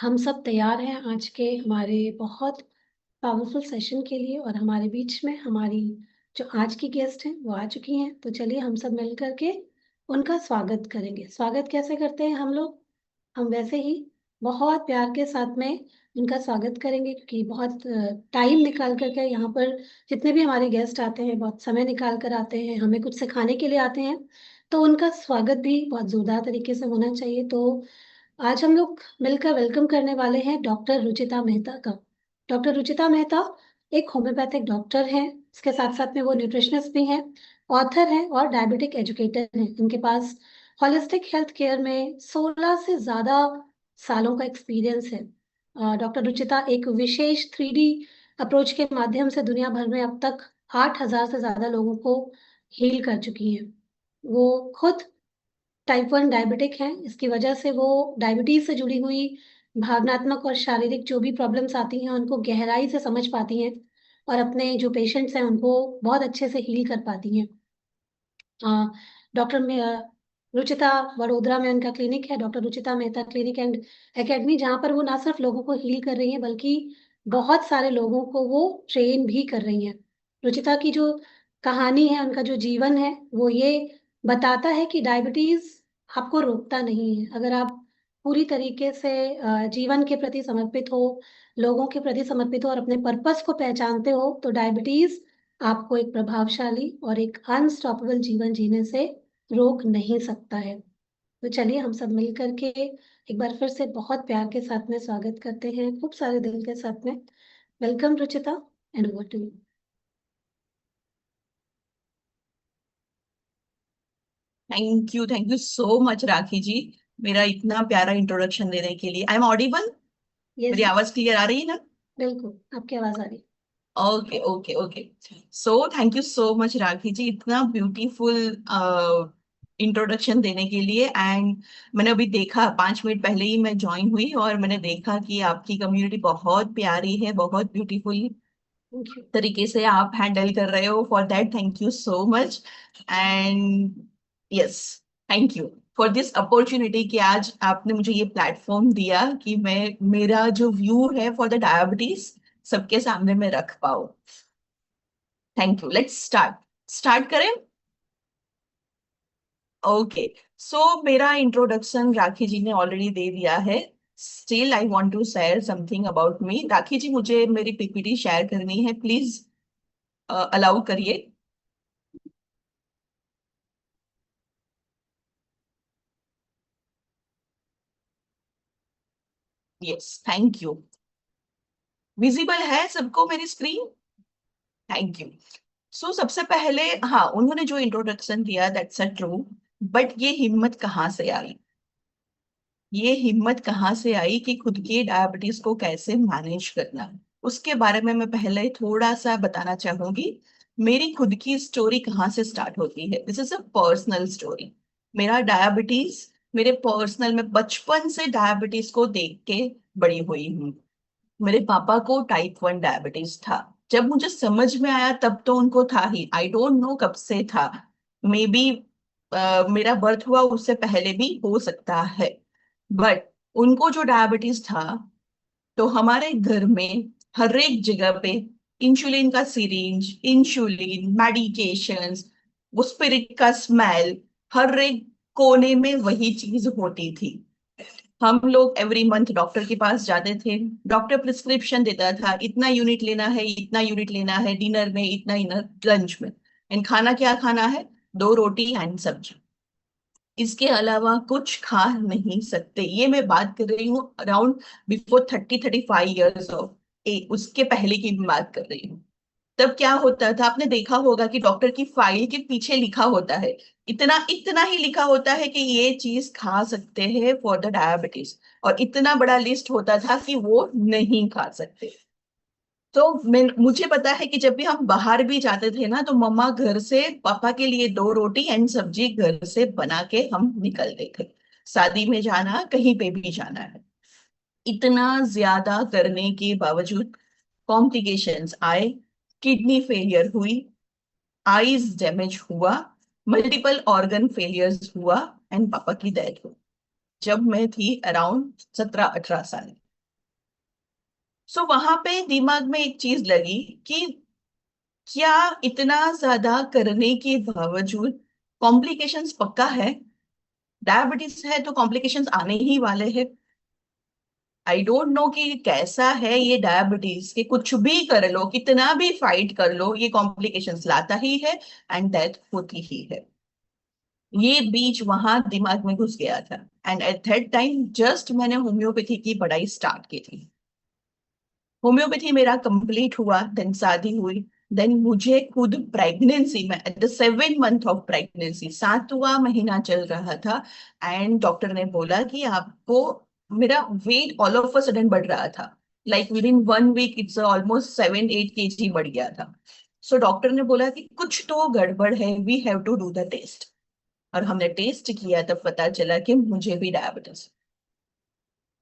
हम सब तैयार हैं आज के हमारे बहुत पावरफुल सेशन के लिए। और हमारे बीच में हमारी जो आज की गेस्ट हैं वो आ चुकी हैं, तो चलिए हम सब मिल करके उनका स्वागत करेंगे। स्वागत कैसे करते हैं हम लोग? हम वैसे ही बहुत प्यार के साथ में उनका स्वागत करेंगे, क्योंकि बहुत टाइम निकाल करके यहाँ पर जितने भी हमारे गेस्ट आते हैं बहुत समय निकाल कर आते हैं, हमें कुछ सिखाने के लिए आते हैं, तो उनका स्वागत भी बहुत जोरदार तरीके से होना चाहिए। तो आज हम लोग मिलकर वेलकम करने वाले हैं डॉक्टर रुचिता मेहता का। डॉक्टर रुचिता मेहता एक होम्योपैथिक डॉक्टर हैं, इसके साथ साथ में वो न्यूट्रिशनिस्ट भी हैं, ऑथर हैं और डायबिटिक एजुकेटर हैं। इनके पास हॉलिस्टिक हेल्थ केयर में 16 से ज़्यादा सालों का एक्सपीरियंस है। डॉक्टर रुचिता एक विशेष 3D अप्रोच के माध्यम से दुनिया भर में अब तक 8,000 से ज़्यादा लोगों को हील कर चुकी हैं। वो खुद टाइप 1 डायबिटिक हैं, इसकी वजह से वो डायबिटीज से जुड़ी हुई भावनात्मक और शारीरिक जो भी प्रॉब्लम्स आती हैं उनको गहराई से समझ पाती हैं और अपने जो पेशेंट्स हैं उनको बहुत अच्छे से हील कर पाती हैं। डॉक्टर में रुचिता वडोदरा में उनका क्लिनिक है, doctor Ruchita Mehta clinic and academy, जहाँ पर वो ना सिर्फ लोगों को हील कर रही हैं बल्कि बहुत सारे लोगों को वो ट्रेन भी कर रही हैं। रुचिता की जो कहानी है, उनका जो जीवन है, वो ये बताता है कि डायबिटीज आपको रोकता नहीं है। अगर आप पूरी तरीके से जीवन के प्रति समर्पित हो, लोगों के प्रति समर्पित हो और अपने पर्पस को पहचानते हो, तो डायबिटीज आपको एक प्रभावशाली और एक अनस्टॉपेबल जीवन जीने से रोक नहीं सकता है। तो चलिए हम सब मिल करके एक बार फिर से बहुत प्यार के साथ में स्वागत करते हैं, खूब सारे दिल के साथ में। Welcome Ruchita, and over to you. Thank you so much Rakhi ji, मेरा इतना प्यारा इंट्रोडक्शन देने के लिए। I am audible? यस मेरी यस, आवाज क्लियर आ रही है ना? बिल्कुल आपकी आवाज आ रही okay okay okay. So thank you so much Rakhi ji, इतना ब्यूटीफुल इंट्रोडक्शन देने के लिए। एंड मैंने अभी देखा, 5 मिनट पहले ही मैं ज्वाइन हुई और मैंने देखा कि आपकी कम्युनिटी बहुत प्यारी है, बहुत ब्यूटीफुल है। Thank you. तरीके से आप हैंडल कर रहे हो। For that thank you so much. And yes, thank you for this opportunity कि आज आपने मुझे ये प्लेटफॉर्म दिया कि मैं मेरा जो व्यू है फॉर द डायबिटीज सबके सामने में रख पाऊँ। Thank you. Let's start. Start करें? ओके। सो मेरा इंट्रोडक्शन राखी जी ने ऑलरेडी दे दिया है। Still I want to share something about me. Rakhi ji, मुझे मेरी पीपीटी शेयर करनी है, प्लीज अलाउ करिए। Yes, thank you. विजिबल है सबको मेरी स्क्रीन? Thank you. सो सबसे पहले, हाँ, उन्होंने जो इंट्रोडक्शन दिया दैट्स अ ट्रू, बट ये हिम्मत कहाँ से आई? ये हिम्मत कहाँ से आई कि खुद की डायबिटीज को कैसे मैनेज करना, उसके बारे में मैं पहले थोड़ा सा बताना चाहूंगी। मेरी खुद की स्टोरी कहाँ से स्टार्ट होती है, this is a personal story. मेरा डायबिटीज, मेरे पर्सनल में बचपन से डायबिटीज को देख के बड़ी हुई हूँ। मेरे पापा को टाइप 1 डायबिटीज था। जब मुझे समझ में आया तब तो उनको था ही, आई डोंट नो कब से था। मे बी मेरा बर्थ हुआ उससे पहले भी हो सकता है। बट उनको जो डायबिटीज था, तो हमारे घर में हर एक जगह पे इंसुलिन का सिरिंज, इंसुलिन, मेडिकेशंस, वो स्पिरिट का स्मेल, हर एक कोने में वही चीज होती थी। हम लोग एवरी मंथ डॉक्टर के पास जाते थे। डॉक्टर प्रिस्क्रिप्शन देता था, इतना यूनिट लेना है, इतना यूनिट लेना है, डिनर में इतना, इनर लंच में। एंड खाना क्या खाना है? 2 रोटी एंड सब्जी, इसके अलावा कुछ खा नहीं सकते। ये मैं बात कर रही हूँ अराउंड बिफोर 30-35 ईयर्स ऑफ ए, उसके पहले की भी बात कर रही हूँ। तब क्या होता था, आपने देखा होगा कि डॉक्टर की फाइल के पीछे लिखा होता है, इतना इतना ही लिखा होता है कि ये चीज खा सकते हैं फॉर द डायबिटीज, और इतना बड़ा लिस्ट होता था कि वो नहीं खा सकते। तो मैं, मुझे पता है कि जब भी हम बाहर भी जाते थे ना, तो मम्मा घर से पापा के लिए 2 रोटी एंड सब्जी घर से बना के हम निकलते थे। शादी में जाना, कहीं पे भी जाना है। इतना ज्यादा करने के बावजूद कॉम्प्लिकेशंस आए, किडनी फेलियर हुई, आईज डैमेज हुआ, मल्टीपल ऑर्गन फेलियर्स हुआ, एंड पापा की डेथ हुई जब मैं थी अराउंड 17-18 साल। सो वहां पे दिमाग में एक चीज लगी कि क्या इतना ज्यादा करने के बावजूद कॉम्प्लिकेशंस पक्का है? डायबिटीज है तो कॉम्प्लिकेशंस आने ही वाले हैं। आई डोंट नो कि कैसा है ये डायबिटीज, कि कुछ भी कर लो, कितना भी फाइट कर लो, ये कॉम्प्लिकेशंस लाता ही है एंड डेथ होती ही है। ये बीच वहां दिमाग में घुस गया था। And at that time just मैंने होम्योपैथी की पढ़ाई स्टार्ट की थी। होम्योपैथी मेरा कंप्लीट हुआ, देन शादी हुई, देन मुझे खुद प्रेगनेंसी में at the 7 month of pregnancy, 7वां महीना चल रहा था, एंड डॉक्टर ने बोला कि आपको, मेरा weight all of a sudden बढ़ रहा था, like within 1 week it's almost 7-8 kg बढ़ गया था। सो डॉक्टर ने बोला कि कुछ तो गड़बड़ है, we have to do the test. और हमने टेस्ट किया तब पता चला कि मुझे भी diabetes.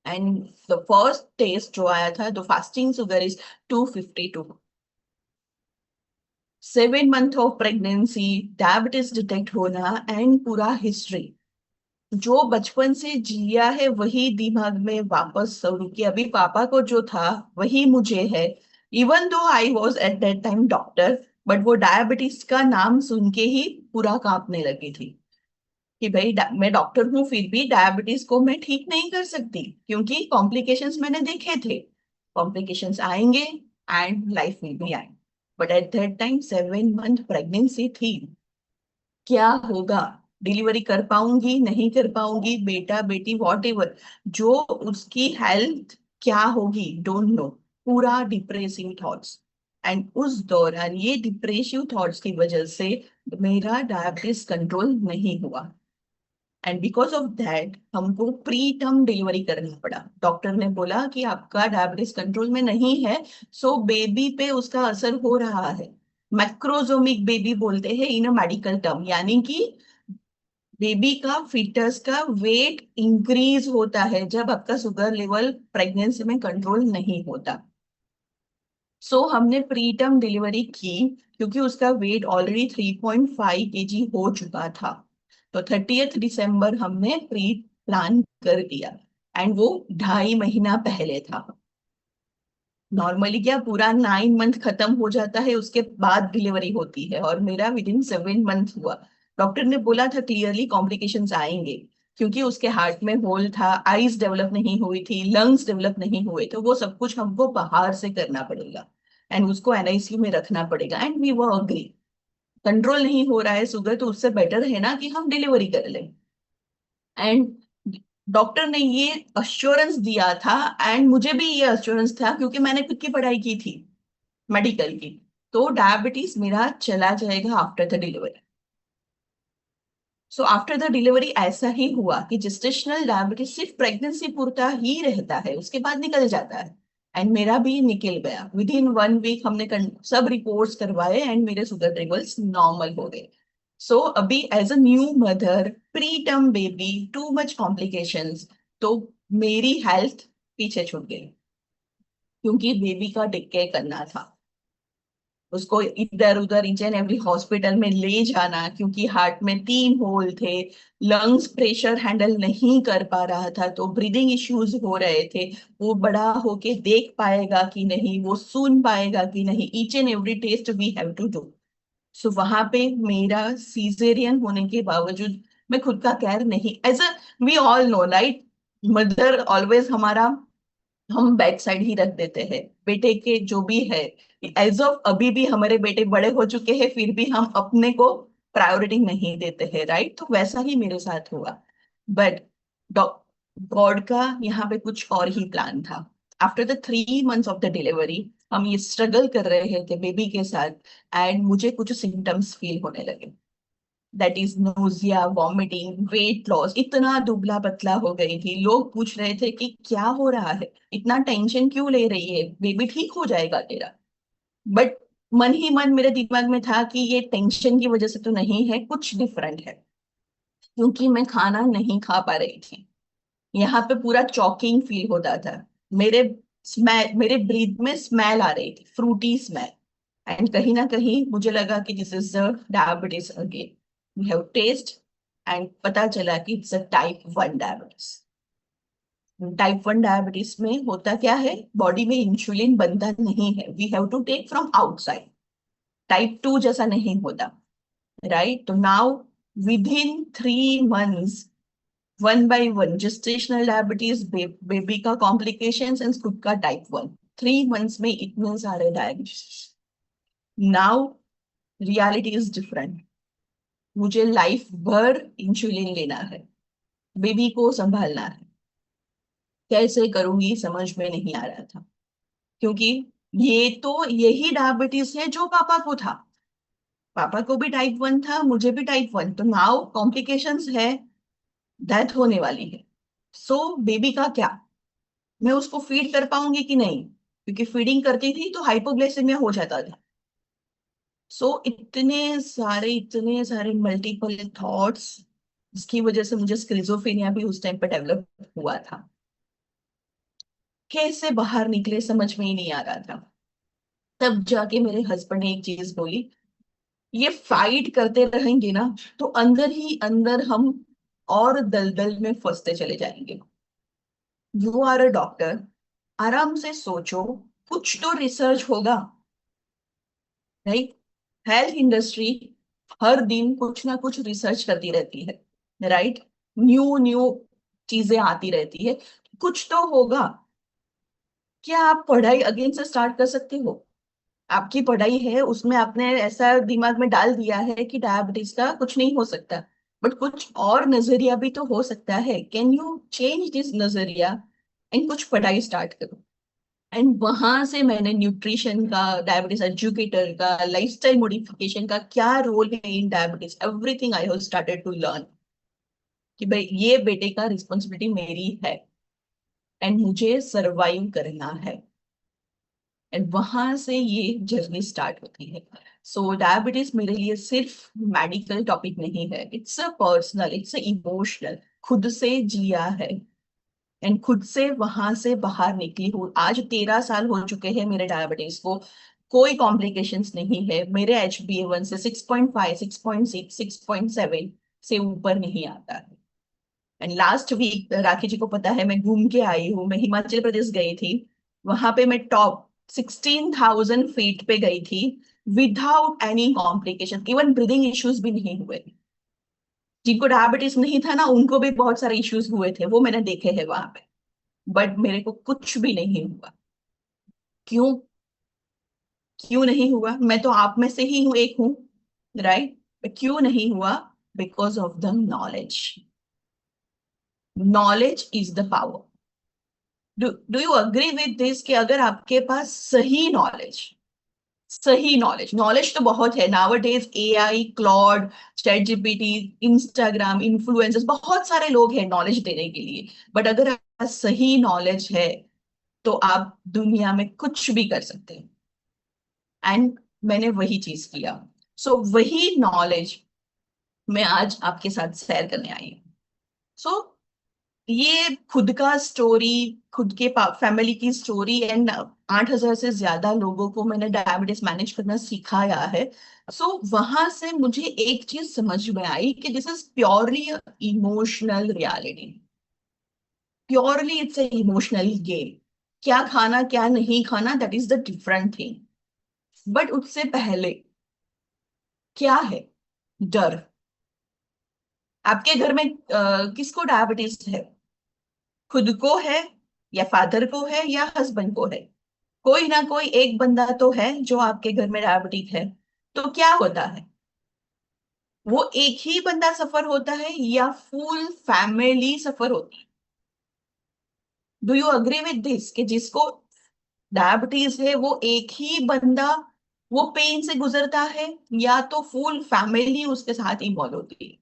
And the first test जो आया था, the fasting sugar is 252। 7 month of pregnancy, diabetes detect होना, एंड पूरा हिस्ट्री जो बचपन से जिया है वही दिमाग में वापस शुरू किया। अभी पापा को जो था वही मुझे है। Even though I was at that time doctor, but वो डायबिटीज का नाम सुन के ही पूरा कांपने लगी थी कि भाई मैं डॉक्टर हूँ फिर भी डायबिटीज को मैं ठीक नहीं कर सकती, क्योंकि कॉम्प्लिकेशंस मैंने देखे थे। कॉम्प्लिकेशंस आएंगे एंड लाइफ में भी आएंगे। But at that time 7 month pregnancy थी। क्या होगा, डिलीवरी कर पाऊंगी नहीं कर पाऊंगी, बेटा बेटी वॉट एवर, जो उसकी हेल्थ क्या होगी डोंट नो। पूरा डिप्रेसिव थॉट्स। एंड उस दौरान ये डिप्रेसिव थॉट्स की वजह से मेरा डायबिटीज कंट्रोल नहीं हुआ। एंड बिकॉज ऑफ दैट हमको प्री टर्म डिलीवरी करना पड़ा। डॉक्टर ने बोला कि आपका डायबिटीज कंट्रोल में नहीं है, सो बेबी पे उसका असर हो रहा है। मैक्रोजोमिक बेबी बोलते हैं इन अ मेडिकल टर्म, यानी कि बेबी का, फीटस का वेट इंक्रीज होता है जब आपका शुगर लेवल प्रेगनेंसी में कंट्रोल नहीं होता। सो हमने प्री टर्म डिलीवरी की, क्योंकि उसका वेट ऑलरेडी 3.5 kg हो चुका था। तो 30th दिसंबर हमने प्री प्लान कर दिया, एंड वो 2.5 महीना पहले था। नॉर्मली क्या पूरा 9 मंथ खत्म हो जाता है उसके बाद डिलीवरी होती है, और मेरा विद इन 7 मंथ हुआ। डॉक्टर ने बोला था क्लियरली कॉम्प्लिकेशंस आएंगे, क्योंकि उसके हार्ट में होल था, आईज डेवलप नहीं हुई थी, लंग्स डेवलप नहीं हुए, तो वो सब कुछ हमको बाहर से करना पड़ेगा एंड उसको एनआईसीयू में रखना पड़ेगा। एंड वी वो अग्री, कंट्रोल नहीं हो रहा है शुगर तो उससे बेटर है ना कि हम डिलीवरी कर लें। एंड डॉक्टर ने ये अश्योरेंस दिया था, एंड मुझे भी ये अश्योरेंस था क्योंकि मैंने खुद की पढ़ाई की थी मेडिकल की। तो डायबिटीज मेरा चला जाएगा after the delivery. So after the delivery ऐसा ही हुआ कि जेस्टेशनल डायबिटीज सिर्फ प्रेगनेंसी पूरता ही रहता है, उसके बाद निकल जाता है। एंड मेरा भी निकल गया विद इन 1 वीक। हमने सब रिपोर्ट्स करवाए एंड मेरे शुगर लेवल्स नॉर्मल हो गए। सो अभी as a new mother, preterm baby, too much complications, तो मेरी हेल्थ पीछे छूट गई, क्योंकि बेबी का टेक केयर करना था, उसको इधर उधर ईच एंड एवरी हॉस्पिटल में ले जाना, क्योंकि हार्ट में 3 होल थे, लंग्स प्रेशर हैंडल नहीं कर पा रहा था, तो ब्रीदिंग इश्यूज हो रहे थे। वो बड़ा होके देख पाएगा कि नहीं, वो सुन पाएगा कि नहीं, each and every test we have to do. So वहां पे मेरा सीजेरियन होने के बावजूद मैं खुद का केयर नहीं, as a, we all know right, mother always हमारा, हम बैक साइड ही रख देते हैं बेटे के जो भी है। एज ऑफ अभी भी हमारे बेटे बड़े हो चुके हैं फिर भी हम अपने को प्रायोरिटी नहीं देते हैं, राइट? तो वैसा ही मेरे साथ हुआ। बट गॉड का यहाँ पे कुछ और ही प्लान था। After the 3 months of the delivery हम ये स्ट्रगल कर रहे थे बेबी के साथ, एंड मुझे कुछ सिम्टम्स फील होने लगे। That is nausea, vomiting, weight loss, इतना दुबला पतला हो गई थी। लोग पूछ रहे थे कि क्या हो रहा है, इतना टेंशन क्यों ले रही है, बेबी ठीक हो जाएगा तेरा। बट मन ही मन मेरे दिमाग में था कि ये टेंशन की वजह से तो नहीं है, कुछ डिफरेंट है, क्योंकि मैं खाना नहीं खा पा रही थी। यहाँ पे पूरा चॉकिंग फील होता था। मेरे स्मेल, मेरे ब्रीथ में स्मेल आ रही थी, फ्रूटी स्मेल। एंड कहीं ना कहीं मुझे लगा कि this is the diabetes again. We have test, and पता चला कि it's a type 1 diabetes. Type 1 diabetes में होता क्या है, बॉडी में इंसुलिन बनता नहीं है, we have to take from outside. Type 2 जैसा नहीं होता, राइट। तो now with in 3 months, one by one, gestational diabetes, baby का कॉम्प्लिकेशंस एंड खुद का टाइप 1, 3 मंथ्स में इतने सारे diabetes. Now reality is different. मुझे लाइफ भर इंसुलिन लेना है, बेबी को संभालना है, कैसे करूंगी समझ में नहीं आ रहा था, क्योंकि ये तो यही डायबिटीज है जो पापा को था। पापा को भी टाइप 1 था, मुझे भी टाइप 1, तो नाउ कॉम्प्लिकेशंस है, डेथ होने वाली है। सो बेबी का क्या, मैं उसको फीड कर पाऊंगी कि नहीं, क्योंकि फीडिंग करती थी तो हाइपोग्लाइसेमिया हो जाता था। सो इतने सारे मल्टीपल थॉट्स, जिसकी वजह से मुझे स्किज़ोफ्रेनिया भी उस टाइम पर डेवलप हुआ था। कैसे बाहर निकले समझ में ही नहीं आ रहा था। तब जाके मेरे हस्बैंड ने एक चीज बोली, ये फाइट करते रहेंगे ना तो अंदर ही अंदर हम और दलदल में फंसते चले जाएंगे। यू आर अ डॉक्टर, आराम से सोचो, कुछ तो रिसर्च होगा, राइट। हेल्थ इंडस्ट्री हर दिन कुछ ना कुछ रिसर्च करती रहती है, राइट। न्यू न्यू चीजें आती रहती है, कुछ तो होगा। क्या आप पढ़ाई अगेन से स्टार्ट कर सकते हो? आपकी पढ़ाई है उसमें आपने ऐसा दिमाग में डाल दिया है कि डायबिटीज का कुछ नहीं हो सकता, बट कुछ और नजरिया भी तो हो सकता है। कैन यू चेंज दिस नजरिया एंड कुछ पढ़ाई स्टार्ट करो। एंड वहां से मैंने न्यूट्रिशन का, डायबिटीज एजुकेटर का, लाइफस्टाइल मॉडिफिकेशन का क्या रोल है in diabetes, everything I have started to learn कि भाई ये बेटे का रिस्पॉन्सिबिलिटी मेरी है एंड मुझे सरवाइव करना है। एंड वहां से ये जर्नी स्टार्ट होती है। सो डायबिटीज मेरे लिए सिर्फ मेडिकल टॉपिक नहीं है, it's a personal, it's a emotional, खुद से जिया है एंड खुद से वहां से बाहर निकली हूँ। आज 13 साल हो चुके हैं मेरे डायबिटीज को, कोई कॉम्प्लिकेशंस नहीं है। मेरे HbA1 से 6.5, 6.6, 6.7 से ऊपर नहीं आता है। एंड लास्ट वीक राखी जी को पता है, मैं घूम के आई हूँ, मैं हिमाचल प्रदेश गई थी। वहां पे मैं टॉप 16,000 फीट पे गई थी, without any complication, even breathing issues भी नहीं हुए। जिनको डायबिटीज नहीं था ना, उनको भी बहुत सारे इश्यूज हुए थे, वो मैंने देखे हैं वहां पे, बट मेरे को कुछ भी नहीं हुआ। क्यों? क्यों नहीं हुआ? मैं तो आप में से ही हूँ, एक हूँ, राइट। क्यों नहीं हुआ? Because of the knowledge. Knowledge is the power. Do you agree with this कि अगर आपके पास सही नॉलेज, नॉलेज तो बहुत है now days, AI, Claude, chat GPT, Instagram, influencers, बहुत सारे लोग हैं नॉलेज देने के लिए, बट अगर आपके पास सही नॉलेज है तो आप दुनिया में कुछ भी कर सकते हैं। एंड मैंने वही चीज किया। सो वही नॉलेज मैं आज आपके साथ शेयर करने आई हूँ। सो ये खुद का स्टोरी, खुद के फैमिली की स्टोरी, एंड 8,000 से ज्यादा लोगों को मैंने डायबिटीज मैनेज करना सिखाया है। सो वहां से मुझे एक चीज समझ में आई कि this is purely emotional reality, purely it's a emotional game. क्या खाना क्या नहीं खाना, that is the different thing, but उससे पहले क्या है? डर। आपके घर में किसको डायबिटीज है? खुद को है, या फादर को है, या हस्बैंड को है? कोई ना कोई एक बंदा तो है जो आपके घर में डायबिटिक है। तो क्या होता है, वो एक ही बंदा सफर होता है या फुल फैमिली सफर होती है? Do you agree with this कि जिसको डायबिटीज है वो एक ही बंदा वो पेन से गुजरता है, या तो फुल फैमिली उसके साथ इन्वॉल्व होती है?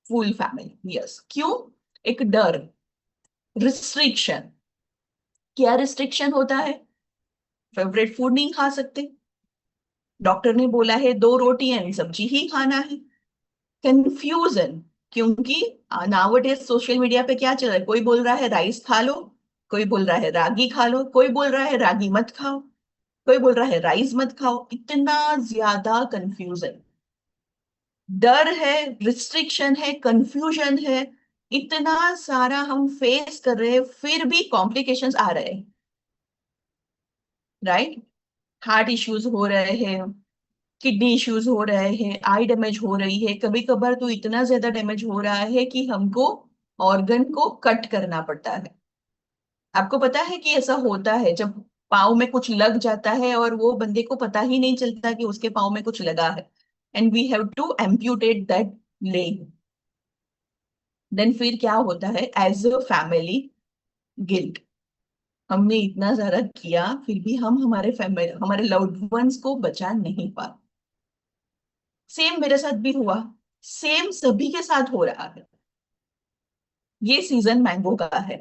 Full family, yes. क्यों? एक डर, रिस्ट्रिक्शन। क्या रिस्ट्रिक्शन होता है? फेवरेट फूड नहीं खा सकते, डॉक्टर ने बोला है 2 रोटी एंड सब्जी ही खाना है। कंफ्यूजन, क्योंकि नाउअडेज सोशल मीडिया पे क्या चल रहा है, कोई बोल रहा है राइस खा लो, कोई बोल रहा है रागी खा लो, कोई बोल रहा है रागी मत खाओ, कोई बोल रहा है राइस मत खाओ, इतना ज्यादा कंफ्यूजन। डर है, रिस्ट्रिक्शन है, कंफ्यूजन है, इतना सारा हम फेस कर रहे हैं, फिर भी कॉम्प्लिकेशंस आ रहे हैं, राइट? हार्ट इश्यूज हो रहे हैं, किडनी इश्यूज हो रहे हैं, आई डैमेज हो रही है, कभी कभार तो इतना ज्यादा डैमेज हो रहा है कि हमको ऑर्गन को कट करना पड़ता है। आपको पता है कि ऐसा होता है जब पाँव में कुछ लग जाता है और वो बंदे को पता ही नहीं चलता कि उसके पाँव में कुछ लगा है, and we have to amputate that leg. Then फिर क्या होता है, एज अ फैमिली गिल्ट, हमने इतना ज्यादा किया फिर भी हम हमारे फैमिली, हमारे लव्ड वंस को बचा नहीं पा। सेम मेरे साथ भी हुआ, सेम सभी के साथ हो रहा है। ये सीजन मैंगो का है।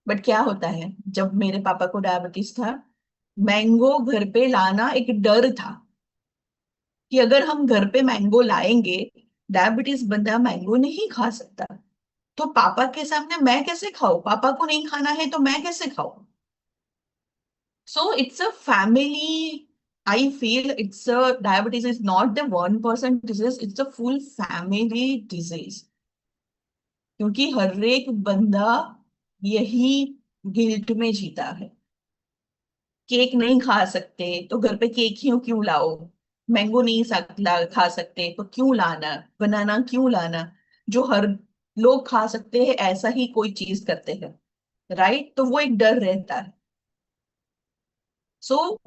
बट क्या होता है, जब मेरे पापा को डायबिटीज था, मैंगो घर पे लाना एक डर था कि अगर हम घर पे मैंगो लाएंगे, डायबिटीज बंदा मैंगो नहीं खा सकता, तो पापा के सामने मैं कैसे खाऊं, पापा को नहीं खाना है तो मैं कैसे खाऊं। So it's a family. I feel it's a diabetes is not the one person disease, it's a full family disease. क्योंकि हर एक बंदा यही गिल्ट में जीता है। केक नहीं खा सकते तो घर पे केक ही क्यों लाओ, मैंगो नहीं खा सकते तो क्यों लाना, बनाना क्यों लाना, जो हर लोग खा सकते हैं ऐसा ही कोई चीज करते हैं, राइट? तो वो एक डर रहता है। सो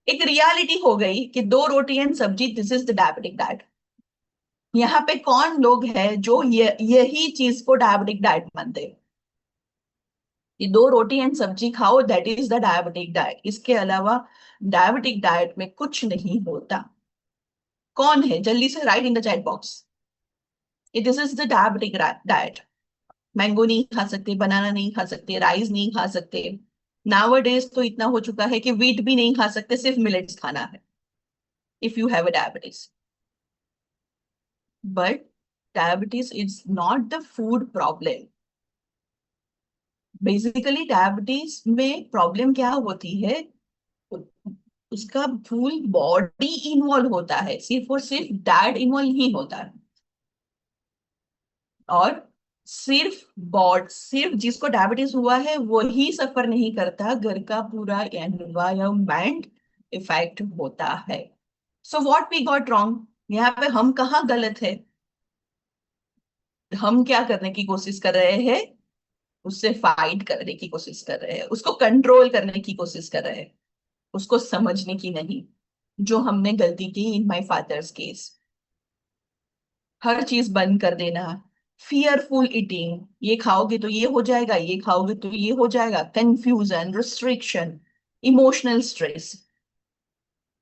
एक रियलिटी हो गई कि दो रोटी एंड सब्जी, this is the diabetic diet. यहाँ पे कौन लोग हैं जो यही चीज को डायबिटिक डाइट मानते हैं कि दो रोटी एंड सब्जी खाओ, that is the diabetic diet, इसके अलावा डायबिटिक डाइट में कुछ नहीं होता। कौन है, जल्दी से right in the chat box, this is the diabetic diet. Mango नहीं खा सकते, बनाना नहीं खा सकते, राइस नहीं खा सकते, नाउअडेज तो इतना हो चुका है कि व्हीट भी नहीं खा सकते, सिर्फ मिलेट्स खाना है if you have a diabetes. But diabetes is not the food problem. Basically diabetes में प्रॉब्लम क्या होती है, उसका फुल बॉडी इन्वॉल्व होता है, सिर्फ और सिर्फ डाइट इन्वॉल्व नहीं होता है। और सिर्फ जिसको डायबिटीज हुआ है वही सफर नहीं करता, घर का पूरा एनवायरमेंट इफेक्ट होता है। So what we got wrong, यहाँ पे हम कहाँ गलत है? हम क्या करने की कोशिश कर रहे हैं, उससे फाइट करने की कोशिश कर रहे हैं, उसको कंट्रोल करने की कोशिश कर रहे हैं, उसको समझने की नहीं। जो हमने गलती की इन माय फादर्स केस, हर चीज बंद कर देना, फियरफुल ईटिंग, ये खाओगे तो ये हो जाएगा, ये खाओगे तो ये हो जाएगा, confusion, restriction, emotional stress,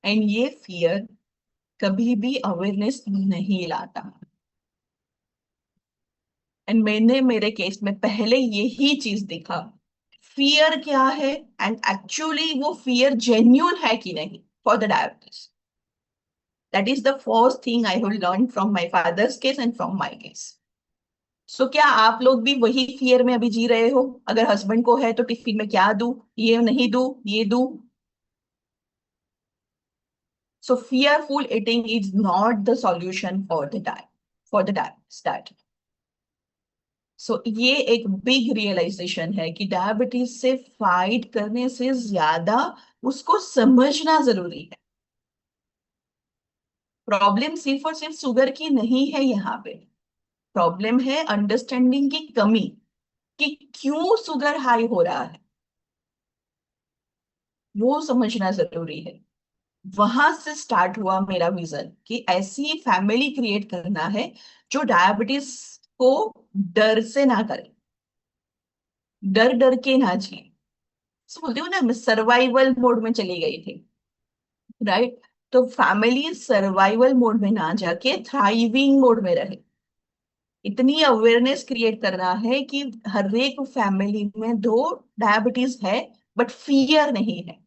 and ये फियर कभी भी अवेयरनेस नहीं लाता। एंड मैंने मेरे केस में पहले यही चीज देखा, फियर क्या है एंड एक्चुअली वो फियर जेन्यून है कि नहीं for the diabetes. That is the first thing I have learn from my father's case and from my case. So क्या आप लोग भी वही फियर में अभी जी रहे हो? अगर हस्बैंड को है तो टिफिन में क्या दूं, ये नहीं दूं, ये दूं? सो fearful eating is not the solution for the diet, for the diet. सो ये एक बिग रियलाइजेशन है कि डायबिटीज से फाइट करने से ज्यादा उसको समझना जरूरी है। प्रॉब्लम सिर्फ और सिर्फ शुगर की नहीं है, यहाँ पे प्रॉब्लम है अंडरस्टैंडिंग की कमी, कि क्यों शुगर हाई हो रहा है, वो समझना जरूरी है। वहां से स्टार्ट हुआ मेरा विजन कि ऐसी फैमिली क्रिएट करना है जो डायबिटीज को डर से ना करे, डर डर के ना जिए। बोलती हूँ ना, मैं सर्वाइवल मोड में चली गई थी, राइट? तो फैमिली सर्वाइवल मोड में ना जाके थ्राइविंग मोड में रहे। इतनी अवेयरनेस क्रिएट करना है कि हर एक फैमिली में दो डायबिटीज है बट फियर नहीं है,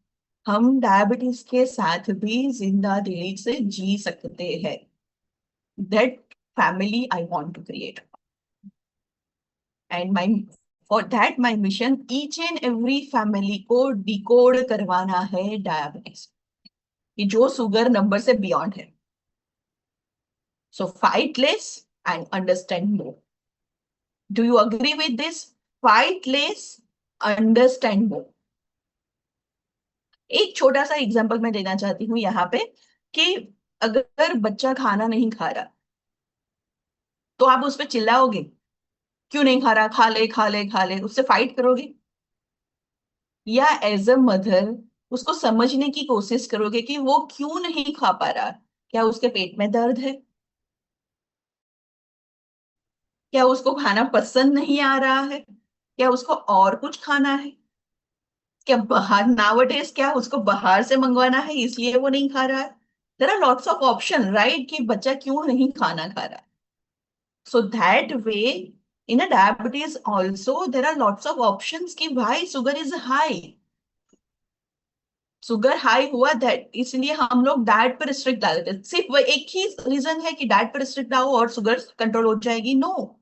हम डायबिटीज के साथ भी जिंदा दिली से जी सकते हैं। That family I want to create, and my for that my mission, each and every family को डिकोड करवाना है डायबिटीज, कि जो शुगर नंबर से बियॉन्ड है। So fight less and understand more, do you agree with this? Fight less, understand more. एक छोटा सा एग्जांपल मैं देना चाहती हूँ यहाँ पे कि अगर बच्चा खाना नहीं खा रहा तो आप उस पर चिल्लाओगे, क्यों नहीं खा रहा, खा ले खा ले खा ले, उससे फाइट करोगे? या एज अ मदर उसको समझने की कोशिश करोगे कि वो क्यों नहीं खा पा रहा? क्या उसके पेट में दर्द है? क्या उसको खाना पसंद नहीं आ रहा है? क्या उसको और कुछ खाना है? क्या बाहर नाउअडेज क्या उसको बाहर से मंगवाना है इसलिए वो नहीं खा रहा है? There are lots of option, right, कि बच्चा क्यों नहीं खाना खा रहा है. So that way, in a diabetes also, there are lots of options कि why sugar is high. Sugar high हुआ दैट इसलिए हम लोग डाइट पर रिस्ट्रिक्ट डाल देते हैं. सिर्फ वो एक ही रीजन है कि डाइट पर रिस्ट्रिक्ट डालो और शुगर कंट्रोल हो जाएगी? No,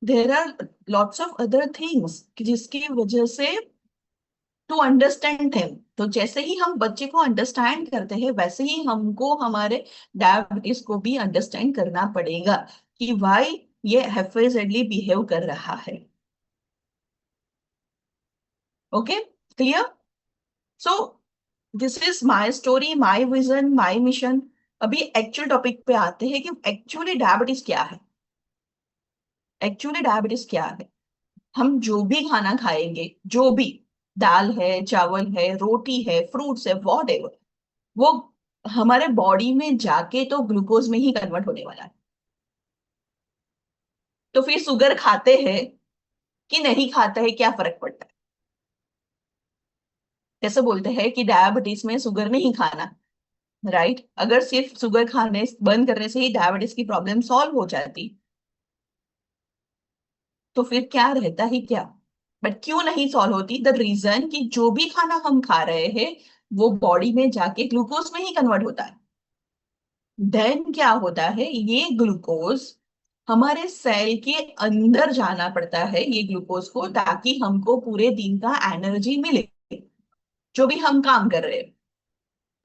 there are lots of other things जिसकी वजह से टू अंडरस्टैंड हिम. तो जैसे ही हम बच्चे को अंडरस्टैंड करते हैं वैसे ही हमको हमारे डायबिटीज को भी अंडरस्टैंड करना पड़ेगा कि वाई ये हैफेजली बिहेव कर रहा है. Okay, clear? So this is my story, my vision, my mission. अभी एक्चुअल टॉपिक पे आते हैं कि एक्चुअली डायबिटीज क्या है. एक्चुअली डायबिटीज क्या है? हम जो भी खाना खाएंगे, जो भी दाल है, चावल है, रोटी है, फ्रूट्स है, वॉट एवर, वो हमारे बॉडी में जाके तो ग्लूकोज में ही कन्वर्ट होने वाला है. तो फिर शुगर खाते हैं कि नहीं खाते हैं, क्या फर्क पड़ता है? जैसे बोलते हैं कि डायबिटीज में शुगर नहीं खाना, राइट? अगर सिर्फ शुगर खाने बंद करने से ही डायबिटीज की प्रॉब्लम सॉल्व हो जाती तो फिर क्या रहता ही क्या. बट क्यों नहीं सॉल्व होती? द रीजन कि जो भी खाना हम खा रहे हैं वो बॉडी में जाके ग्लूकोज में ही कन्वर्ट होता है. देन क्या होता है, ये ग्लूकोज हमारे सेल के अंदर जाना पड़ता है, ये ग्लूकोज को, ताकि हमको पूरे दिन का एनर्जी मिले. जो भी हम काम कर रहे हैं,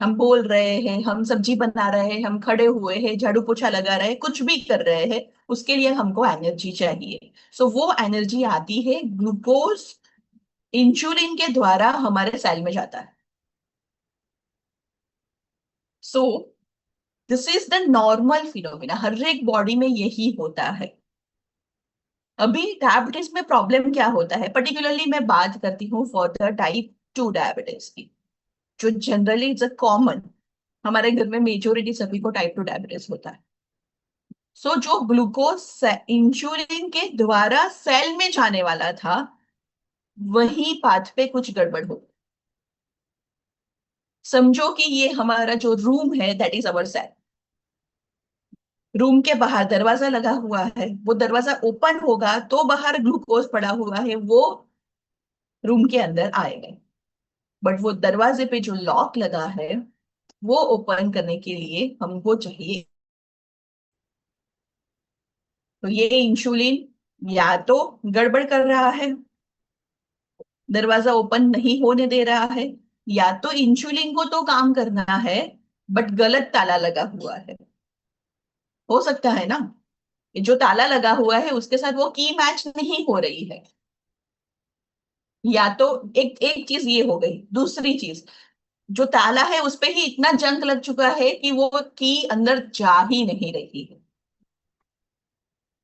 हम बोल रहे हैं, हम सब्जी बना रहे हैं, हम खड़े हुए हैं, झाड़ू पोछा लगा रहे हैं, कुछ भी कर रहे हैं, उसके लिए हमको एनर्जी चाहिए. सो वो एनर्जी आती है ग्लूकोज इंसुलिन के द्वारा हमारे सेल में जाता है. So this is the normal phenomena, हर एक बॉडी में यही होता है. अभी डायबिटीज में प्रॉब्लम क्या होता है, पर्टिकुलरली मैं बात करती हूँ फॉर द टाइप 2 डायबिटीज की, जो जनरली इज अ कॉमन. हमारे घर में मेजोरिटी सभी को टाइप 2 डायबिटीज होता है. सो जो ग्लूकोज इंसुलिन के द्वारा सेल में जाने वाला था, वही पाथ पे कुछ गड़बड़ हो. समझो कि ये हमारा जो रूम है that is our cell. Room के बाहर दरवाजा लगा हुआ है, वो दरवाजा ओपन होगा तो बाहर ग्लूकोज पड़ा हुआ है, वो रूम के अंदर आएगा. बट वो दरवाजे पे जो लॉक लगा है वो ओपन करने के लिए हमको चाहिए. तो ये इंसुलिन या तो गड़बड़ कर रहा है, दरवाजा ओपन नहीं होने दे रहा है, या तो इंसुलिन को तो काम करना है बट गलत ताला लगा हुआ है. हो सकता है ना, जो ताला लगा हुआ है उसके साथ वो की मैच नहीं हो रही है. या तो एक एक चीज ये हो गई. दूसरी चीज, जो ताला है उस पे ही इतना जंग लग चुका है कि वो की अंदर जा ही नहीं रही है.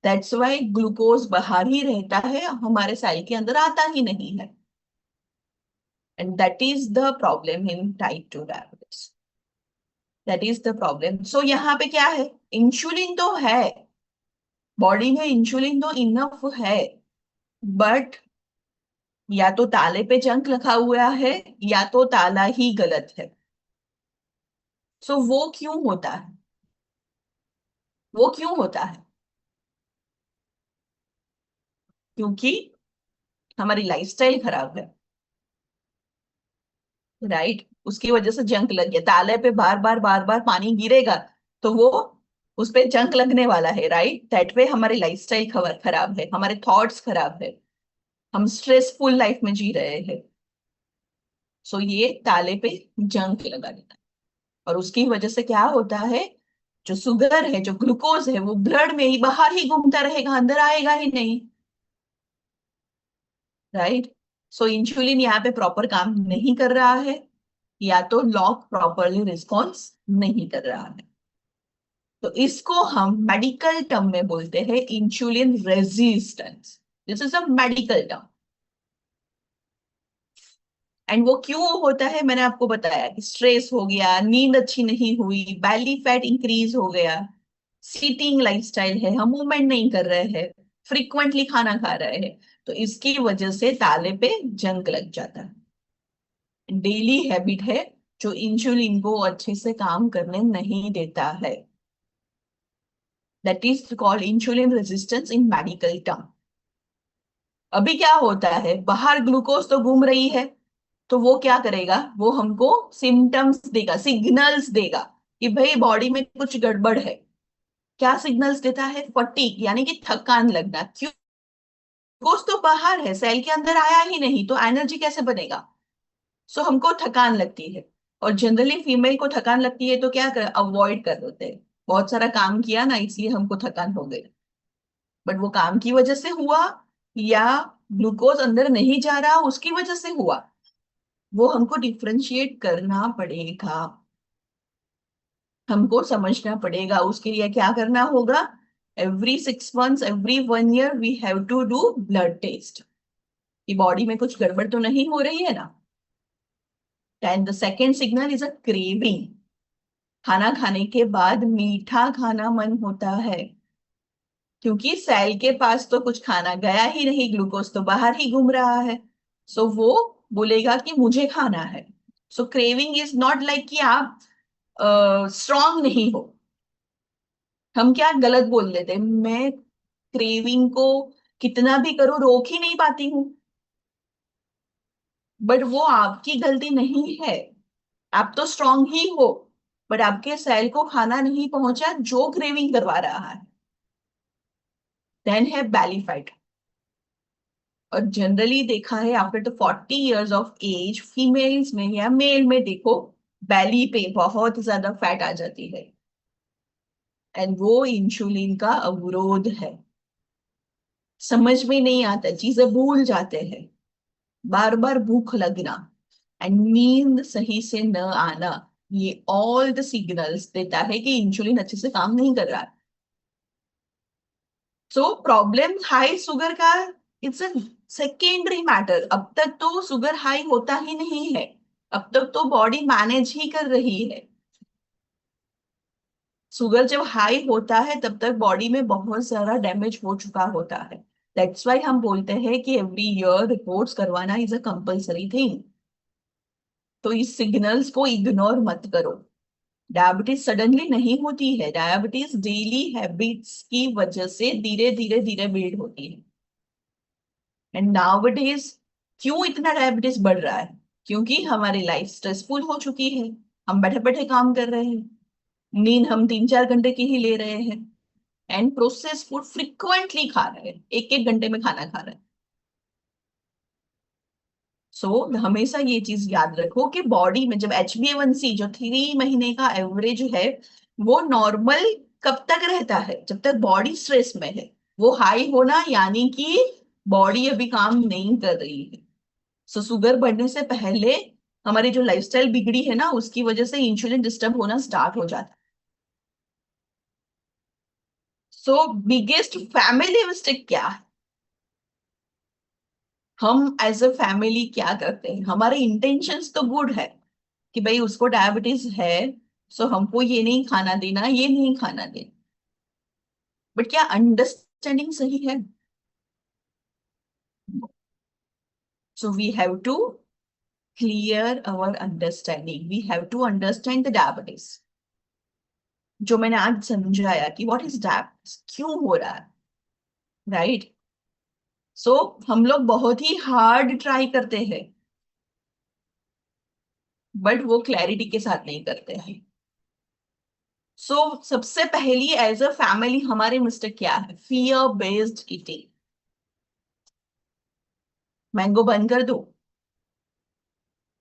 दैट्स वाई ग्लूकोज बाहर ही रहता है, हमारे सेल के अंदर आता ही नहीं है. And that is the problem in type 2 diabetes. That is the problem. So यहाँ पे क्या है, इंसुलिन तो है, बॉडी में इंसुलिन तो इनफ है, बट या तो ताले पे जंग लगा हुआ है या तो ताला ही गलत है. सो वो क्यों होता है? वो क्यों होता है? क्योंकि हमारी लाइफस्टाइल खराब है, राइट? उसकी वजह से जंग लग गया. ताले पे बार बार पानी गिरेगा तो वो उस पे जंग लगने वाला है, राइट? दैट वे हमारी लाइफस्टाइल खराब है, हमारे थॉट्स खराब है, हम स्ट्रेसफुल लाइफ में जी रहे हैं. सो ये ताले पे जंग लगा देता है. और उसकी वजह से क्या होता है जो शुगर है, जो ग्लूकोज है, वो ब्लड में ही बाहर ही घूमता रहेगा, अंदर आएगा ही नहीं, राइट। सो इंसुलिन यहाँ पे प्रॉपर काम नहीं कर रहा है, या तो लॉक प्रॉपरली रिस्पॉन्स नहीं कर रहा है। तो इसको हम मेडिकल टर्म में बोलते हैं insulin resistance. This is a medical term. And वो क्यों होता है, मैंने आपको बताया कि स्ट्रेस हो गया, नींद अच्छी नहीं हुई, बैली फैट इंक्रीज हो गया, सीटिंग लाइफस्टाइल है, हम मूवमेंट नहीं कर रहे हैं, फ्रीक्वेंटली खाना खा रहे हैं, तो इसकी वजह से ताले पे जंग लग जाता है। डेली हैबिट है जो इंसुलिन को अच्छे से काम करने नहीं देता है। That is called insulin resistance in medical term. अभी क्या होता है, बाहर ग्लूकोज तो घूम रही है, तो वो क्या करेगा, वो हमको सिम्टम्स देगा, सिग्नल्स देगा कि भाई बॉडी में कुछ गड़बड़ है। क्या सिग्नल्स देता है, फटीग यानी कि थकान लगना। क्यों, ग्लूकोज तो बाहर है, सेल के अंदर आया ही नहीं, तो एनर्जी कैसे बनेगा। सो हमको थकान लगती है। और जनरली फीमेल को थकान लगती है तो क्या कर, अवॉइड कर देते हैं, बहुत सारा काम किया ना इसलिए हमको थकान हो गई। बट वो काम की वजह से हुआ या ग्लूकोज अंदर नहीं जा रहा उसकी वजह से हुआ, वो हमको डिफ्रेंशिएट करना पड़ेगा, हमको समझना पड़ेगा। उसके लिए क्या करना होगा, every 6 months, every 1 year we have to do blood test कि बॉडी में कुछ गड़बड़ तो नहीं हो रही है ना। And the second signal is a craving. खाना खाने के बाद मीठा खाना मन होता है, क्योंकि सेल के पास तो कुछ खाना गया ही नहीं, ग्लूकोज तो बाहर ही घूम रहा है। सो वो बोलेगा कि मुझे खाना है। सो क्रेविंग इज नॉट लाइक कि आप स्ट्रांग नहीं हो। हम क्या गलत बोल देते हैं, मैं क्रेविंग को कितना भी करूं रोक ही नहीं पाती हूँ। बट वो आपकी गलती नहीं है, आप तो स्ट्रांग ही हो, बट आपके सेल को खाना नहीं पहुंचा जो क्रेविंग करवा रहा है। देन है बैली फैट। और जनरली देखा है after the 40 years of age, females में या मेल में देखो, बैली पे बहुत ज्यादा फैट आ जाती है। एंड वो इंसुलिन का अवरोध है। समझ में नहीं आता, चीजें भूल जाते हैं, बार बार भूख लगना एंड नींद सही से न आना, ये ऑल द सिग्नल्स देता है कि इंसुलिन अच्छे से काम नहीं कर रहा है। सो प्रॉब्लम हाई शुगर का इट्स अ सेकेंडरी मैटर। अब तक तो शुगर हाई होता ही नहीं है, अब तक तो बॉडी मैनेज ही कर रही है। शुगर जब हाई होता है तब तक बॉडी में बहुत सारा डैमेज हो चुका होता है। दैट्स वाई हम बोलते हैं कि एवरी ईयर रिपोर्ट्स करवाना इज अ कंपल्सरी थिंग। तो इस सिग्नल्स को इग्नोर मत करो। डायबिटीज सडनली नहीं होती है, डायबिटीज डेली हैबिट्स की वजह से धीरे धीरे धीरे बिल्ड होती है। एंड नाउअडेज क्यों इतना डायबिटीज बढ़ रहा है, क्योंकि हमारी लाइफ स्ट्रेसफुल हो चुकी है, हम बैठे बैठे काम कर रहे हैं, नींद हम 3-4 घंटे की ही ले रहे हैं, एंड प्रोसेस फूड फ्रिक्वेंटली खा रहे हैं, 1-1 घंटे में खाना खा रहे हैं। सो हमेशा ये चीज याद रखो कि बॉडी में जब HbA1c जो 3 महीने का एवरेज है, वो नॉर्मल कब तक रहता है, जब तक बॉडी स्ट्रेस में है। वो हाई होना यानी कि बॉडी अभी काम नहीं कर रही है। सो शुगर बढ़ने से पहले हमारी जो लाइफस्टाइल बिगड़ी है ना, उसकी वजह से इंसुलिन डिस्टर्ब होना स्टार्ट हो जाता है। सो बिगेस्ट फैमिली मिस्टेक क्या है, हम एज अ फैमिली क्या करते हैं, हमारे इंटेंशंस तो गुड है कि भाई उसको डायबिटीज है, सो हमको ये नहीं खाना देना, ये नहीं खाना देना, बट क्या अंडरस्टैंडिंग सही है। So we have to clear our understanding, we have to understand the diabetes. जो मैंने आज समझाया कि व्हाट इज डायबिटीज, क्यों हो रहा है, राइट। सो हम लोग बहुत ही हार्ड ट्राई करते हैं, बट वो क्लैरिटी के साथ नहीं करते हैं। सबसे पहली एज अ फैमिली हमारी मिस्टेक क्या है, फियर बेस्ड ईटिंग। मैंगो बंद कर दो,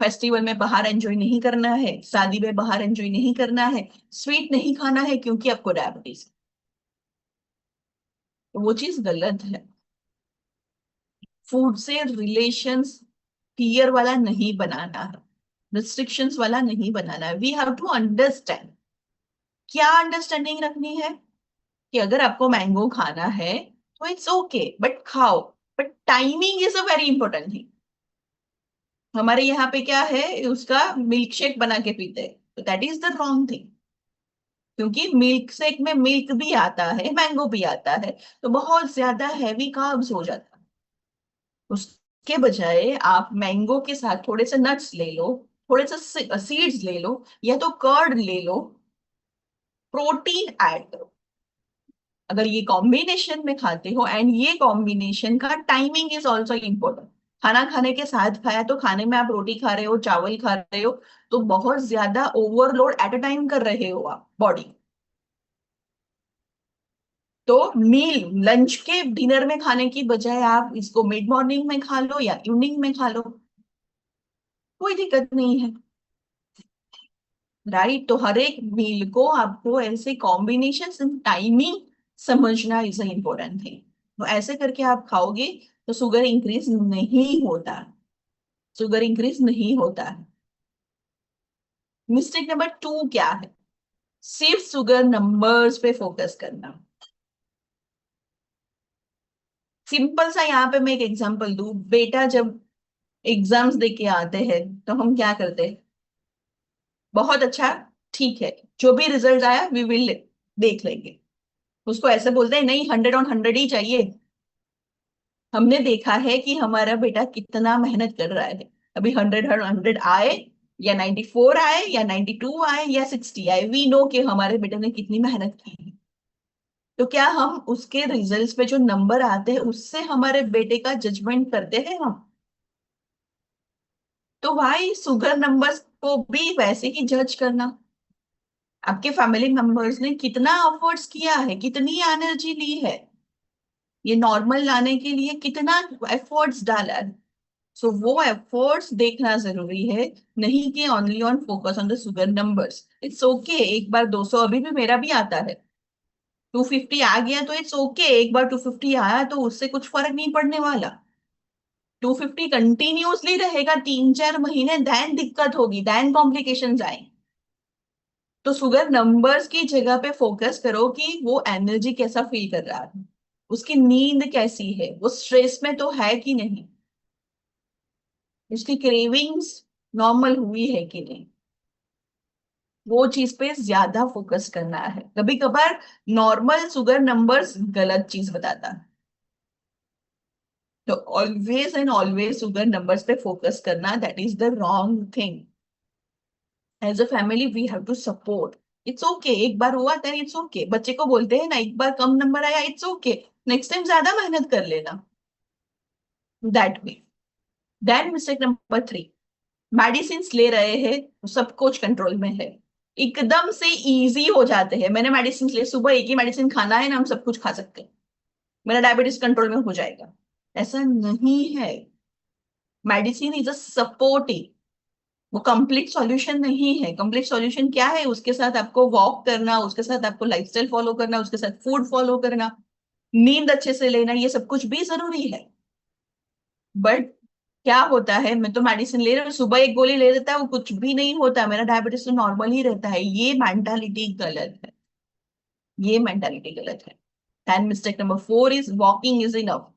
फेस्टिवल में बाहर एंजॉय नहीं करना है, शादी में बाहर एंजॉय नहीं करना है, स्वीट नहीं खाना है क्योंकि आपको डायबिटीज, तो वो चीज गलत है। फूड से रिलेशंस फियर वाला नहीं बनाना है, रिस्ट्रिक्शंस वाला नहीं बनाना है। We have to understand. क्या अंडरस्टैंडिंग रखनी है कि अगर आपको मैंगो खाना है तो इट्स ओके, बट खाओ, but timing is a very important thing. हमारे यहाँ पे क्या है, उसका मिल्क शेक बना के पीते हैं, तो that is the wrong thing. क्योंकि मिल्क शेक में मिल्क भी आता है, मैंगो भी आता है, तो बहुत ज्यादा हैवी कार्ब्स हो जाता है। उसके बजाय आप मैंगो के साथ थोड़े से नट्स ले लो, थोड़े से सीड्स ले लो, या तो कर्ड ले लो, प्रोटीन ऐड करो। अगर ये कॉम्बिनेशन में खाते हो, एंड ये कॉम्बिनेशन का टाइमिंग इज ऑल्सो इम्पोर्टेंट। खाना खाने के साथ खाया तो खाने में आप रोटी खा रहे हो, चावल खा रहे हो, तो बहुत ज्यादा ओवरलोड एट अ टाइम कर रहे हो आप बॉडी। तो मील लंच के डिनर में खाने की बजाय आप इसको मिड मॉर्निंग में खा लो या इवनिंग में खा लो, कोई दिक्कत नहीं है। राइट, तो हर एक मील को आपको ऐसे कॉम्बिनेशन टाइमिंग समझना इज इम्पोर्टेंट थिंग। तो ऐसे करके आप खाओगे तो शुगर इंक्रीज नहीं होता, शुगर इंक्रीज नहीं होता है। मिस्टेक नंबर 2 क्या है? सिर्फ शुगर नंबर्स पे फोकस करना। सिंपल सा यहाँ पे मैं एक एग्जांपल दूं। बेटा जब एग्जाम्स दे के आते हैं तो हम क्या करते हैं? बहुत अच्छा, ठीक है, जो भी रिजल्ट आया वी विल देख लेंगे। उसको ऐसे बोलते हैं नहीं 100 on 100 ही चाहिए। हमने देखा है कि हमारा बेटा कितना मेहनत कर रहा है। अभी 100 on 100 आए या 94 आए या 92 आए या 60 आए, वी नो कि हमारे बेटे ने कितनी मेहनत की है। तो क्या हम उसके रिजल्ट्स पे जो नंबर आते हैं उससे हमारे बेटे का जजमेंट करते हैं हम? तो भाई शुगर नंबर्स को भी वैसे ही जज करना। आपके फैमिली मेंबर्स ने कितना एफर्ट्स किया है, कितनी एनर्जी ली है, ये नॉर्मल लाने के लिए कितना एफर्ट्स डाला है। सो वो एफर्ट्स देखना जरूरी है, नहीं कि only on focus on the sugar numbers. It's okay, एक बार 200 अभी भी मेरा भी आता है, 250 आ गया तो इट्स ओके। एक बार 250 आया तो उससे कुछ फर्क नहीं पड़ने वाला। 250 कंटिन्यूसली रहेगा 3-4 महीने, दैन दिक्कत होगी, दैन कॉम्प्लिकेशंस आए। तो शुगर नंबर्स की जगह पे फोकस करो कि वो एनर्जी कैसा फील कर रहा है, उसकी नींद कैसी है, वो स्ट्रेस में तो है कि नहीं, उसकी क्रेविंग्स नॉर्मल हुई है कि नहीं, वो चीज पे ज्यादा फोकस करना है। कभी कभार नॉर्मल शुगर नंबर्स गलत चीज बताता है, तो always and always sugar numbers पे फोकस करना, that is the wrong thing. As a family we have to support. It's okay, एक बार हुआ था, इट्स ओके। बच्चे को बोलते हैं ना, एक बार कम नंबर आया, इट्स ओके, नेक्स्ट टाइम ज्यादा मेहनत कर लेना, that way. Then mistake number 3, medicine ले रहे हैं तो सब कुछ कंट्रोल में है, एकदम से इजी हो जाते हैं। मैंने मेडिसिन ले, सुबह एक ही मेडिसिन खाना है ना, हम सब कुछ खा सकते हैं, मेरा डायबिटीज कंट्रोल में हो जाएगा। ऐसा नहीं है। मेडिसिन इज अ सपोर्टिंग, वो कंप्लीट सॉल्यूशन नहीं है। कंप्लीट सॉल्यूशन क्या है? उसके साथ आपको वॉक करना, उसके साथ आपको लाइफस्टाइल फॉलो करना, उसके साथ फूड फॉलो करना, नींद अच्छे से लेना, ये सब कुछ भी जरूरी है। बट क्या होता है, मैं तो मेडिसिन ले रहा हूँ, सुबह एक गोली ले लेता है, वो कुछ भी नहीं होता, मेरा डायबिटीज तो नॉर्मल ही रहता है। ये मेंटालिटी गलत है, ये मेंटालिटी गलत है। And mistake number 4 is walking is enough.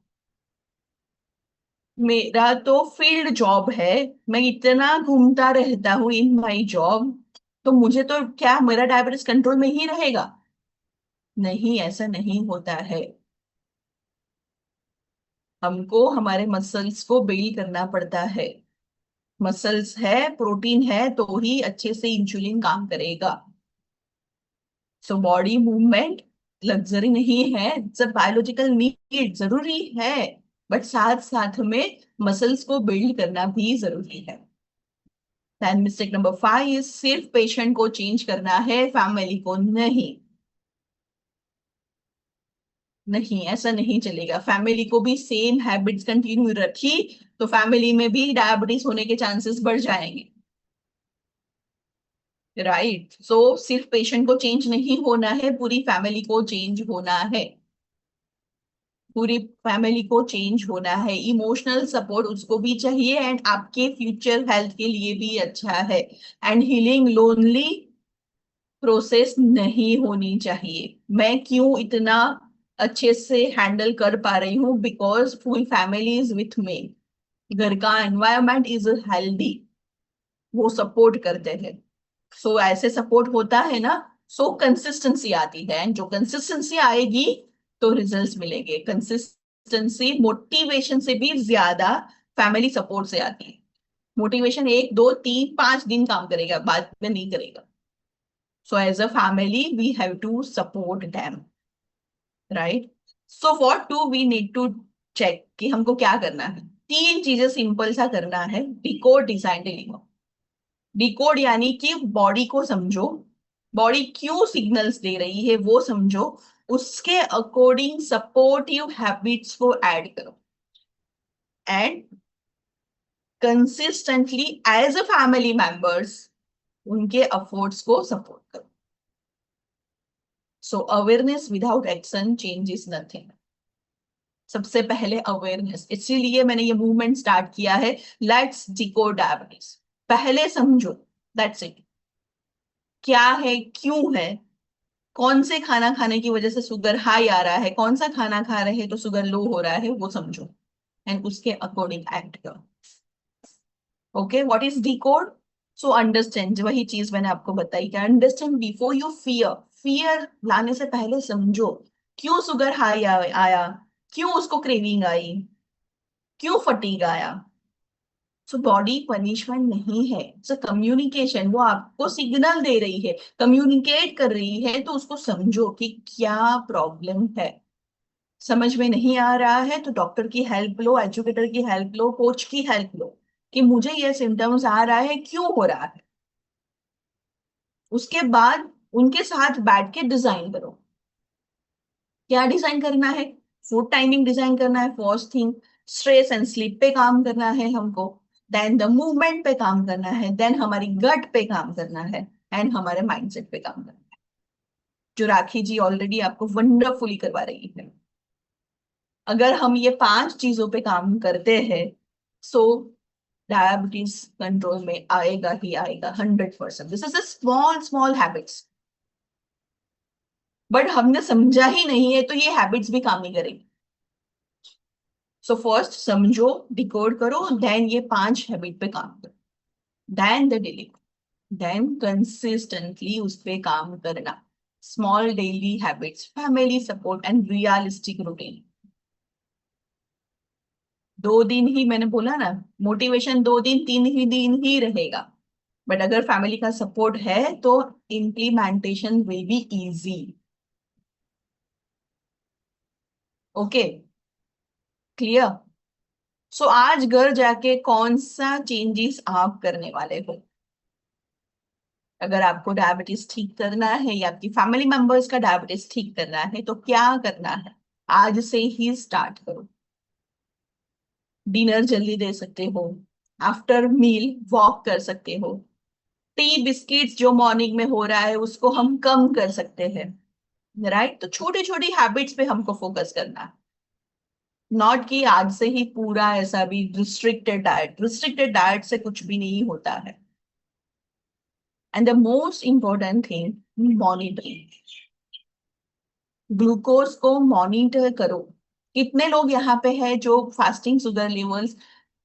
मेरा तो फील्ड जॉब है, मैं इतना घूमता रहता हूँ इन माई जॉब, तो मुझे तो क्या मेरा डायबिटीज कंट्रोल में ही रहेगा? नहीं, ऐसा नहीं होता है। हमको हमारे मसल्स को बिल्ड करना पड़ता है। मसल्स है, प्रोटीन है, तो ही अच्छे से इंसुलिन काम करेगा। सो बॉडी मूवमेंट लग्जरी नहीं है, इट्स अ बायोलॉजिकल नीड, जरूरी है, बट साथ साथ में मसल्स को बिल्ड करना भी जरूरी है। देन मिस्टेक नंबर 5 सिर्फ पेशेंट को चेंज करना है, फैमिली को नहीं। नहीं, ऐसा नहीं चलेगा। फैमिली को भी सेम हैबिट्स कंटिन्यू रखी तो फैमिली में भी डायबिटीज होने के चांसेस बढ़ जाएंगे, राइट। सो सिर्फ पेशेंट को चेंज नहीं होना है, पूरी फैमिली को चेंज होना है, पूरी फैमिली को चेंज होना है। इमोशनल सपोर्ट उसको भी चाहिए एंड आपके फ्यूचर हेल्थ के लिए भी अच्छा है। एंड हीलिंग लोनली प्रोसेस नहीं होनी चाहिए। मैं क्यों इतना अच्छे से हैंडल कर पा रही हूँ? Because full family is with me, घर का एनवायरमेंट इज हेल्दी, वो सपोर्ट करते हैं। सो ऐसे सपोर्ट होता है ना, सो कंसिस्टेंसी आती है, एंड जो कंसिस्टेंसी आएगी तो रिजल्ट्स मिलेंगे। कंसिस्टेंसी मोटिवेशन से भी ज्यादा फैमिली सपोर्ट से आती है। मोटिवेशन 1 2 3 5 दिन काम करेगा, बाद में नहीं करेगा। So as a family we have to support them, right. So what do we need to check, कि हमको क्या करना है? 3 चीजें सिंपल सा करना है। Decode, design, deliver. डिकोड यानी कि बॉडी को समझो, बॉडी क्यों सिग्नल्स दे रही है वो समझो, उसके अकॉर्डिंग सपोर्टिव हैबिट्स को ऐड करो and consistently as a family members उनके एफर्ट्स को सपोर्ट करो। So awareness without action changes nothing. सबसे पहले अवेयरनेस, इसीलिए मैंने ये मूवमेंट स्टार्ट किया है, लेट्स डिकोड डायबिटीज। पहले समझो, दैट्स इट। क्या है, क्यों है, कौन से खाना खाने की वजह से शुगर हाई आ रहा है, कौन सा खाना खा रहे हैं तो शुगर लो हो रहा है, वो समझो एंड उसके अकॉर्डिंग एक्ट करो। Okay, what is decode? So understand, वही चीज मैंने आपको बताई कि understand before you fear. Fear लाने से पहले समझो क्यों शुगर हाई आया, क्यों उसको क्रेविंग आई, क्यों फटीग आया। सो बॉडी पनिशमेंट नहीं है, इट्स कम्युनिकेशन। वो आपको सिग्नल दे रही है, कम्युनिकेट कर रही है, तो उसको समझो कि क्या प्रॉब्लम है। समझ में नहीं आ रहा है तो डॉक्टर की हेल्प लो, एजुकेटर की हेल्प लो, कोच की हेल्प लो, कि मुझे ये सिम्टम्स आ रहा है, क्यों हो रहा है। उसके बाद उनके साथ बैठ के डिजाइन करो। क्या डिजाइन करना है? फूड टाइमिंग डिजाइन करना है, first thing. Stress and sleep पे काम करना है हमको, देन द मूवमेंट पे काम करना है, देन हमारी गट पे काम करना है, एंड हमारे माइंडसेट पे काम करना है, जो राखी जी ऑलरेडी आपको वंडरफुली करवा रही है। अगर हम ये 5 चीजों पे काम करते हैं, सो डायबिटीज कंट्रोल में आएगा ही आएगा 100%। This is a small small habits, but हमने समझा ही नहीं है तो ये हैबिट्स भी काम नहीं करेगी। सो फर्स्ट समझो, डिकोड करो, देन ये 5 हैबिट पे काम करो, then the daily, then consistently उस पे काम करना। Small daily habits, family support and realistic routine. 2 दिन ही मैंने बोला ना, मोटिवेशन 2 दिन 3 ही दिन ही रहेगा, बट अगर फैमिली का सपोर्ट है तो implementation will be easy. Okay, clear. So आज घर जाके कौन सा चेंजेस आप करने वाले हो? अगर आपको डायबिटीज ठीक करना है या आपकी फैमिली मेंबर्स का डायबिटीज ठीक करना है तो क्या करना है? आज से ही स्टार्ट करो। डिनर जल्दी दे सकते हो, आफ्टर मील वॉक कर सकते हो, टी बिस्किट्स जो मॉर्निंग में हो रहा है उसको हम कम कर सकते हैं, राइट। तो छोटी छोटी हैबिट्स पे हमको फोकस करना है, नॉट कि आज से ही पूरा ऐसा भी रिस्ट्रिक्टेड डाइट। रिस्ट्रिक्टेड डाइट से कुछ भी नहीं होता है। And the most important thing, monitoring. Glucose को मॉनिटर करो। कितने लोग यहाँ पे हैं जो फास्टिंग शुगर लेवल्स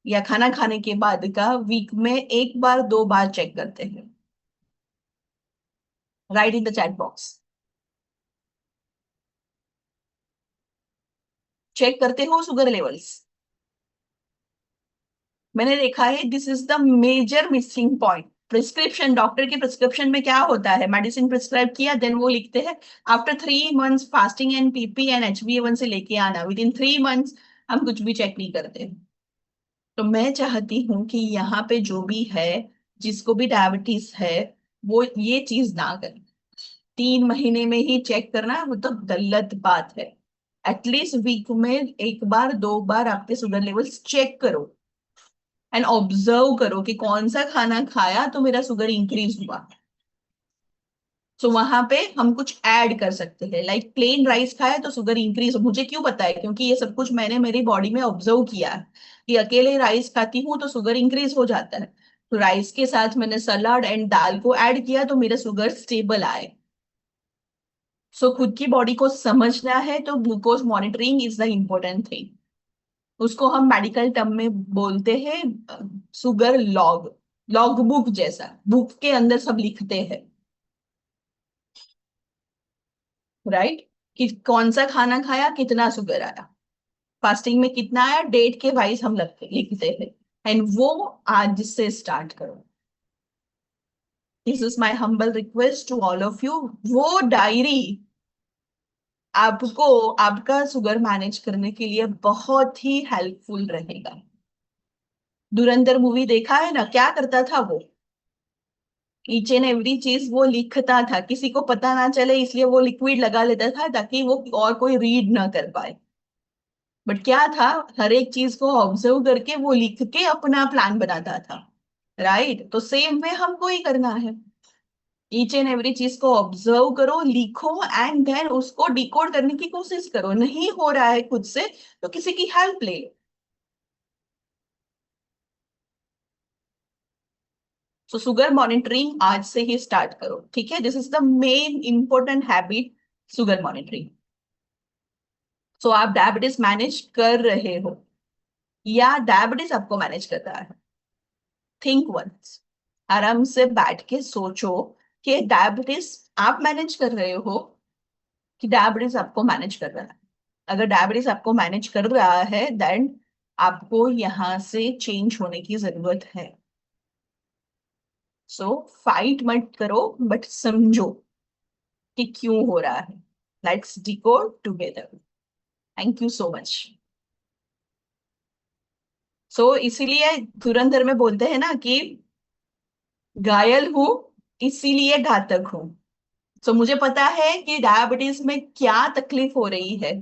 या खाना खाने के बाद का वीक में 1 बार 2 बार चेक करते हैं? Write in the chat box. Check करते हो शुगर लेवल्स? मैंने देखा है this is the major missing point. Prescription, doctor के प्रिस्क्रिप्शन में क्या होता है, मेडिसिन प्रिस्क्राइब किया, देन वो लिखते हैं after 3 months fasting and PP and HbA1 से लेके आना। विद इन 3 मंथ्स हम कुछ भी चेक नहीं करते। तो मैं चाहती हूँ कि यहाँ पे जो भी है, जिसको भी डायबिटीज है, वो ये चीज ना करे। 3 महीने में ही चेक करना वो तो गलत बात है। एटलीस्ट वीक में एक बार 2 बार आपके शुगर लेवल्स चेक करो एंड ऑब्जर्व करो कि कौन सा खाना खाया तो मेरा शुगर इंक्रीज हुआ। सो वहां पे हम कुछ ऐड कर सकते हैं, लाइक प्लेन राइस खाया तो शुगर इंक्रीज, मुझे क्यों पता है, क्योंकि ये सब कुछ मैंने मेरी बॉडी में ऑब्जर्व किया है कि अकेले राइस खाती हूँ तो शुगर इंक्रीज हो जाता है। तो राइस के साथ मैंने सलाद एंड दाल को ऐड किया तो मेरा शुगर स्टेबल आए। सो खुद की बॉडी को समझना है तो glucose monitoring is the important thing. उसको हम मेडिकल टर्म में बोलते हैं शुगर लॉग, लॉग बुक जैसा, बुक के अंदर सब लिखते हैं, राइट? कि कौन सा खाना खाया, कितना शुगर आया, फास्टिंग में कितना आया, डेट के वाइज हम लिखते हैं। एंड वो आज से स्टार्ट करो। This is my humble request to all of you. वो डायरी आपको आपका शुगर मैनेज करने के लिए बहुत ही हेल्पफुल रहेगा। धुरंधर मूवी देखा है ना, क्या करता था वो, ईच एंड एवरी चीज वो लिखता था, किसी को पता ना चले इसलिए वो लिक्विड लगा लेता था ताकि वो और कोई रीड ना कर पाए। बट क्या था, हर एक चीज को ऑब्जर्व करके वो लिख के अपना प्लान बनाता था, राइट? तो सेम वे हमको ही करना है। ईच एंड एवरी चीज को ऑब्जर्व करो, लिखो एंड देन उसको डिकोड करने की कोशिश करो। नहीं हो रहा है खुद से तो किसी की हेल्प ले। सो शुगर मॉनिटरिंग आज से ही स्टार्ट करो, ठीक है? This is the main important habit, sugar monitoring. So आप डायबिटीज मैनेज कर रहे हो या डायबिटीज आपको मैनेज कर रहा है? थिंक वंस, आराम से बैठ के सोचो कि डायबिटीज आप मैनेज कर रहे हो कि डायबिटीज आपको मैनेज कर रहा है। अगर डायबिटीज आपको मैनेज कर रहा है देन आपको यहां से चेंज होने की जरूरत है। सो फाइट मत करो बट समझो कि क्यों हो रहा है। Let's decode together. Thank you so much. So इसीलिए धुरंधर में बोलते हैं ना कि घायल हूं इसीलिए घातक हूं। सो मुझे पता है कि डायबिटीज में क्या तकलीफ हो रही है,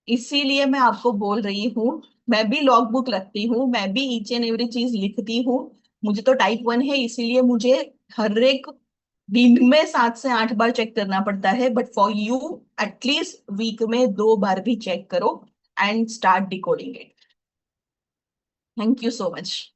इसीलिए मैं आपको बोल रही हूँ। मैं भी लॉग बुक रखती हूँ, मैं भी ईच एंड एवरी चीज लिखती हूँ। मुझे तो टाइप 1 है इसीलिए मुझे हर एक दिन में 7 से 8 बार चेक करना पड़ता है, but for you at least week में 2 बार भी चेक करो and start decoding it. Thank you so much.